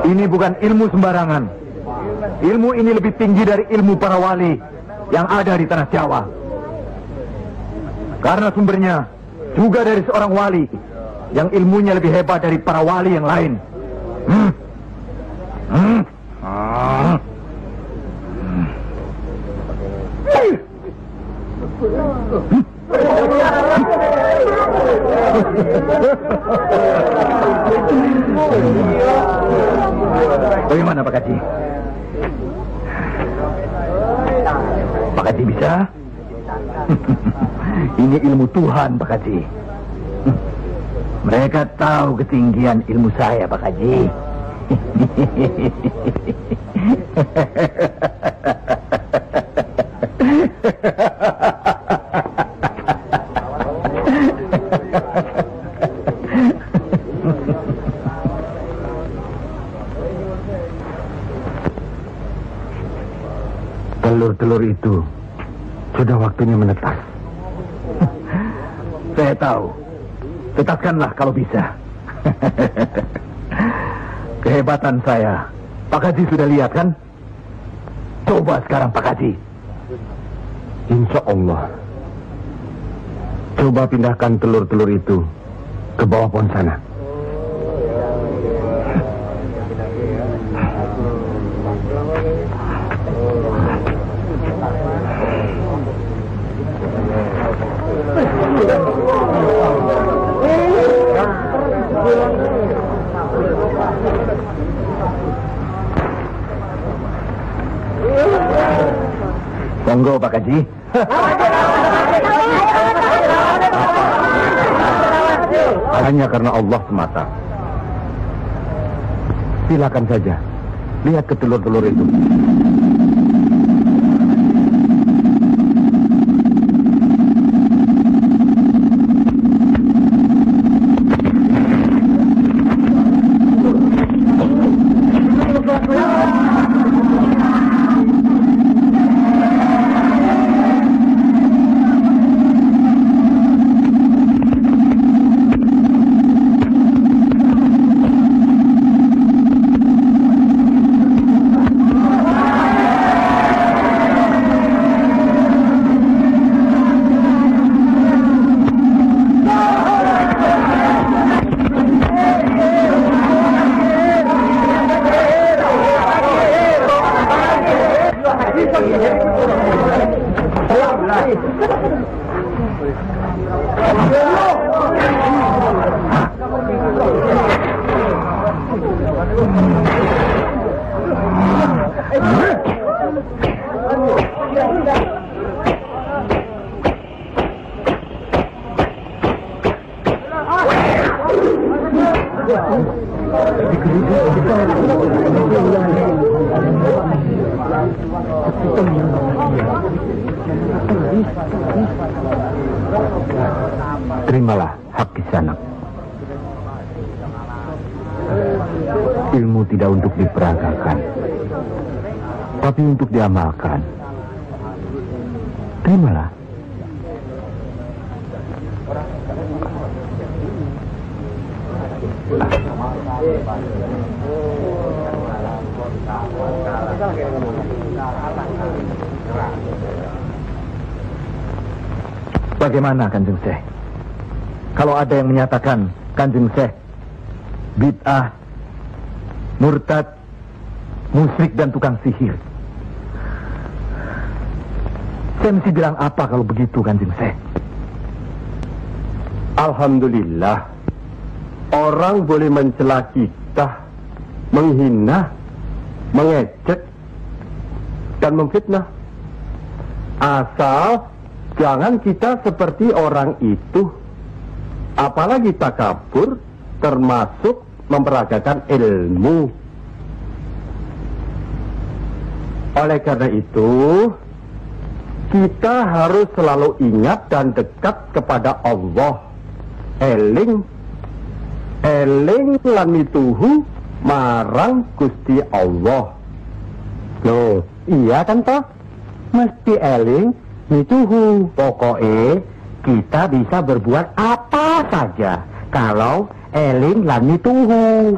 Ini bukan ilmu sembarangan. Ilmu ini lebih tinggi dari ilmu para wali yang ada di tanah Jawa. Karena sumbernya juga dari seorang wali yang ilmunya lebih hebat dari para wali yang lain. Bagaimana Pak Haji? Pak Haji bisa? Ini ilmu Tuhan Pak Haji. Mereka tahu ketinggian ilmu saya Pak Haji. Telur-telur itu sudah waktunya menetas. Saya tahu. Tetaskanlah kalau bisa. Kehebatan saya Pak Haji sudah lihat kan? Coba sekarang Pak Haji. Insya Allah. Coba pindahkan telur-telur itu ke bawah pohon sana. Monggo Pak Haji. Hanya karena Allah semata. Silakan saja. Lihat ke telur-telur itu. Terimalah hak kisanak. Ilmu tidak untuk diperagakan, tapi untuk diamalkan. Terimalah. Bagaimana Kanjeng Syekh? Kalau ada yang menyatakan Kanjeng Syekh bid'ah, murtad, musyrik dan tukang sihir, saya mesti bilang apa kalau begitu Kanjeng Syekh? Alhamdulillah, orang boleh mencela kita, menghina, mengejek, dan memfitnah. Asal jangan kita seperti orang itu. Apalagi takabur, termasuk memperagakan ilmu. Oleh karena itu, kita harus selalu ingat dan dekat kepada Allah. Eling lan mituhu marang Gusti Allah. Loh, iya kan toh? mesti eling mituhu. Pokoknya kita bisa berbuat apa saja kalau eling lan mituhu.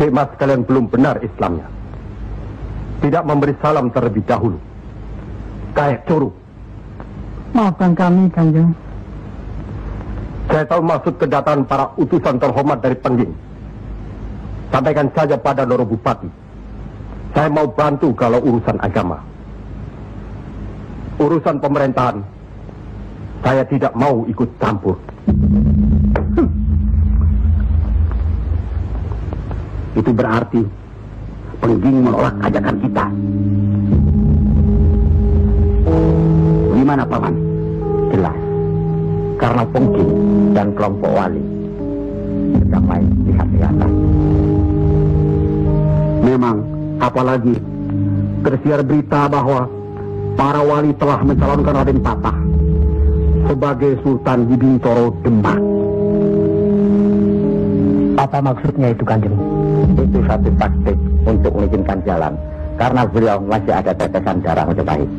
Mas kalian belum benar Islamnya. Tidak memberi salam terlebih dahulu. Kayak curug. Maafkan kami, Kanjeng. Saya tahu maksud kedatangan para utusan terhormat dari Pengging. Sampaikan saja pada Loro Bupati. Saya mau bantu kalau urusan agama. Urusan pemerintahan, saya tidak mau ikut campur. Itu berarti Pengging menolak ajakan kita. Gimana Paman? Jelas. Karena Pengging dan kelompok wali sedang main lihat-lihatan. Memang, apalagi tersiar berita bahwa para wali telah mencalonkan Raden Patah sebagai Sultan di Bintoro Demak. Apa maksudnya itu, Kanjeng? Itu satu taktik untuk mengizinkan jalan, karena beliau masih ada tetesan darah Majapahit.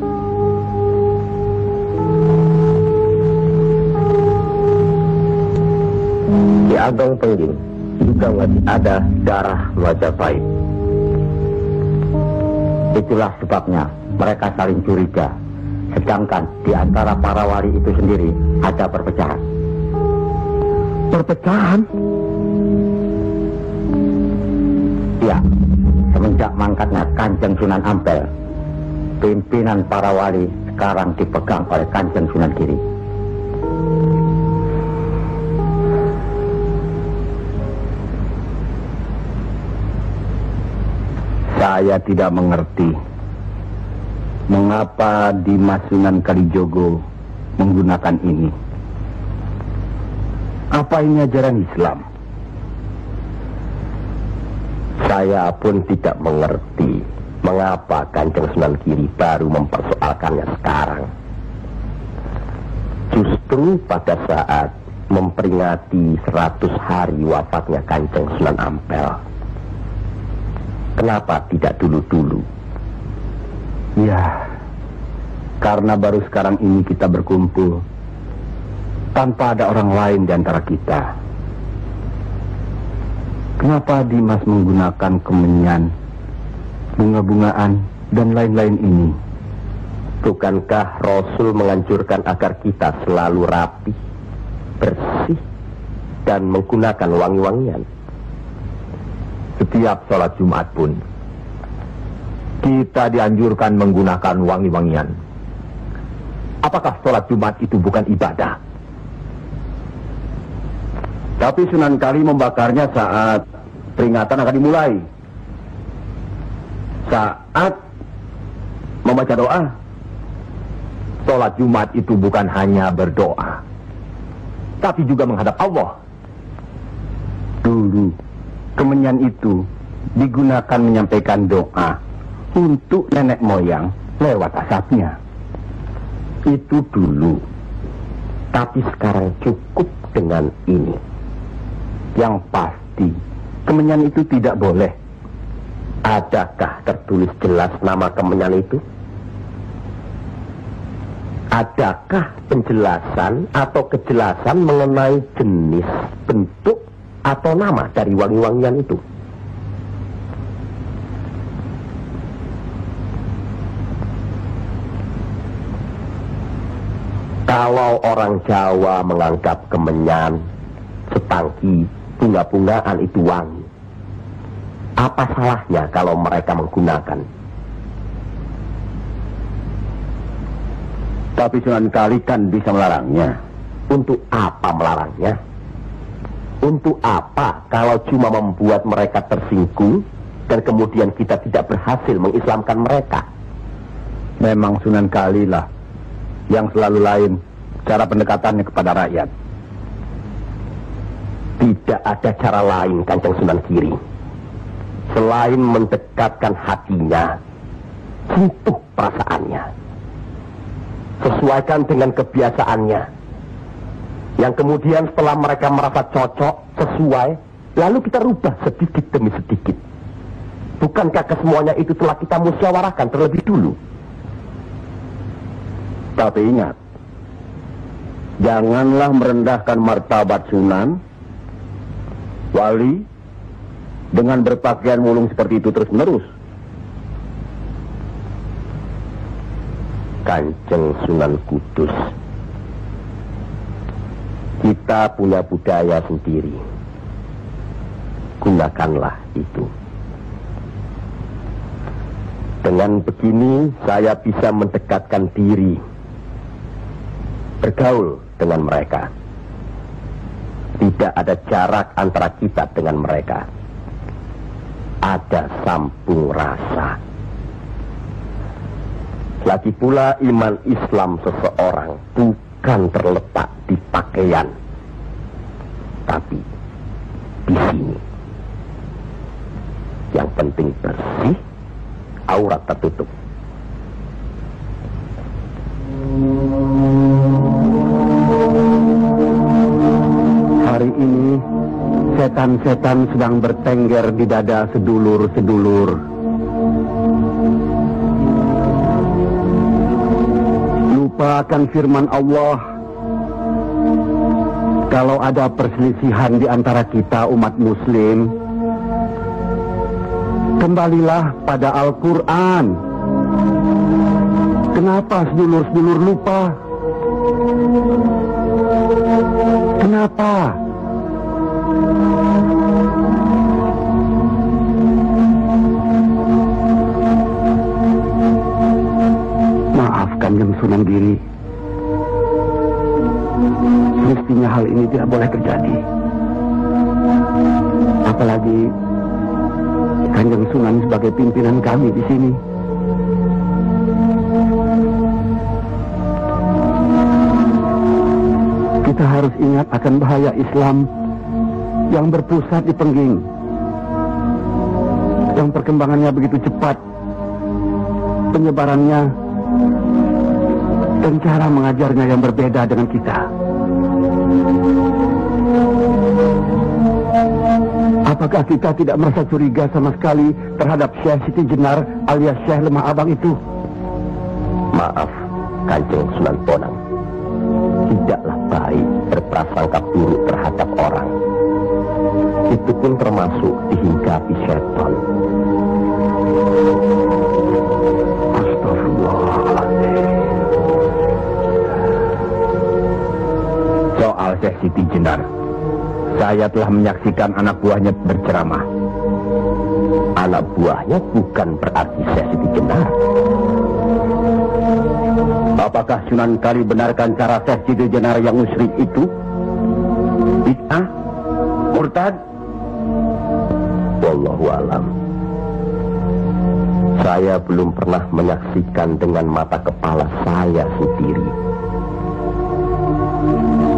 Di Agong Pengging juga masih ada darah Majapahit. Itulah sebabnya mereka saling curiga, sedangkan di antara para wali itu sendiri ada perpecahan. Perpecahan? Ya, semenjak mangkatnya Kanjeng Sunan Ampel, pimpinan para wali sekarang dipegang oleh Kanjeng Sunan Giri. Saya tidak mengerti mengapa Dimas Sunan Kalijogo menggunakan ini. Apa ini ajaran Islam? Saya pun tidak mengerti mengapa Kanjeng Sunan Giri baru mempersoalkannya sekarang. Justru pada saat memperingati 100 hari wafatnya Kanjeng Sunan Ampel. Kenapa tidak dulu-dulu? Ya, karena baru sekarang ini kita berkumpul tanpa ada orang lain di antara kita. Kenapa Dimas menggunakan kemenyan, bunga-bungaan, dan lain-lain ini? Bukankah Rasul menganjurkan agar kita selalu rapi, bersih, dan menggunakan wangi-wangian? Setiap sholat Jumat pun, kita dianjurkan menggunakan wangi-wangian. Apakah sholat Jumat itu bukan ibadah? Tapi Sunan Kali membakarnya saat peringatan akan dimulai. Saat membaca doa. Sholat Jumat itu bukan hanya berdoa, tapi juga menghadap Allah. Dulu, kemenyan itu digunakan menyampaikan doa untuk nenek moyang lewat asapnya. Itu dulu. Tapi sekarang cukup dengan ini. Yang pasti, kemenyan itu tidak boleh. Adakah tertulis jelas nama kemenyan itu? Adakah penjelasan atau kejelasan mengenai jenis, bentuk, atau nama dari wangi-wangian itu? Kalau orang Jawa menganggap kemenyan, setangki, bunga-bungaan itu wangi, apa salahnya kalau mereka menggunakan? Tapi Sunan Kali kan bisa melarangnya. Untuk apa melarangnya? Untuk apa kalau cuma membuat mereka tersinggung dan kemudian kita tidak berhasil mengislamkan mereka? Memang Sunan Kali lah yang selalu lain cara pendekatannya kepada rakyat. Tidak ada cara lain, Kanjeng Sunan Giri. selain mendekatkan hatinya, sentuh perasaannya. Sesuaikan dengan kebiasaannya. Yang kemudian setelah mereka merasa cocok, sesuai, lalu kita rubah sedikit demi sedikit. Bukankah kesemuanya itu telah kita musyawarahkan terlebih dulu? Tapi ingat, janganlah merendahkan martabat Sunan Wali dengan berpakaian mulung seperti itu terus-menerus. Kanjeng Sunan Kudus, kita punya budaya sendiri. Gunakanlah itu. Dengan begini saya bisa mendekatkan diri, bergaul dengan mereka. Tidak ada jarak antara kita dengan mereka. Ada sambung rasa. Lagi pula iman Islam seseorang bukan terletak di pakaian, tapi di sini. Yang penting bersih, aurat tertutup. Hari ini setan-setan sedang bertengger di dada sedulur-sedulur. Lupa akan firman Allah. Kalau ada perselisihan di antara kita umat muslim, kembalilah pada Al-Quran. Kenapa sedulur-sedulur lupa? Kenapa? Maaf Kanjeng Sunan Giri. Mestinya hal ini tidak boleh terjadi. Apalagi Kanjeng Sunan sebagai pimpinan kami di sini. Kita harus ingat akan bahaya Islam yang berpusat di Pengging, yang perkembangannya begitu cepat, penyebarannya dan cara mengajarnya yang berbeda dengan kita. Apakah kita tidak merasa curiga sama sekali terhadap Syekh Siti Jenar alias Syekh Lemah Abang itu? Maaf, Kanjeng Sunan Bonang. Tidaklah baik berprasangka buruk terhadap orang. Itu pun termasuk dihinggapi setan. Astagfirullahaladzim. Soal Syekh Siti Jenar, saya telah menyaksikan anak buahnya berceramah. Anak buahnya bukan berarti Syekh Siti Jenar. Apakah Sunan Kali benarkan cara Syekh Siti Jenar yang musyrik itu? Bid'ah? Murtad? Wallahu alam. Saya belum pernah menyaksikan dengan mata kepala saya sendiri.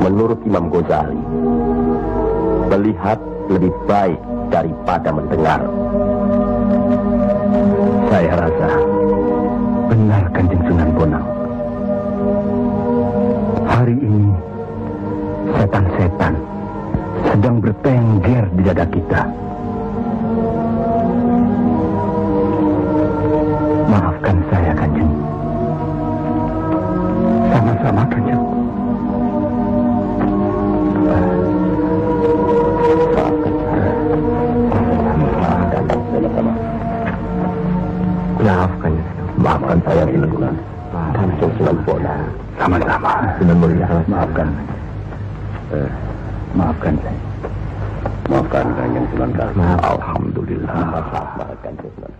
Menurut Imam Ghazali, melihat lebih baik daripada mendengar. Saya rasa benar Kanjeng Sunan Bonang. Hari ini setan-setan sedang bertengger di dada kita. Maafkan saya, Kanjeng. Sama-sama, Kanjeng. Maafkan, maafkan saya Sunan. Kanjeng Sunan Bonang. Sama-sama. Sunan Mulia, maafkan. Maafkan saya. Maafkan Kanjeng Sunan Kali. Alhamdulillah. Maafkan Sunan.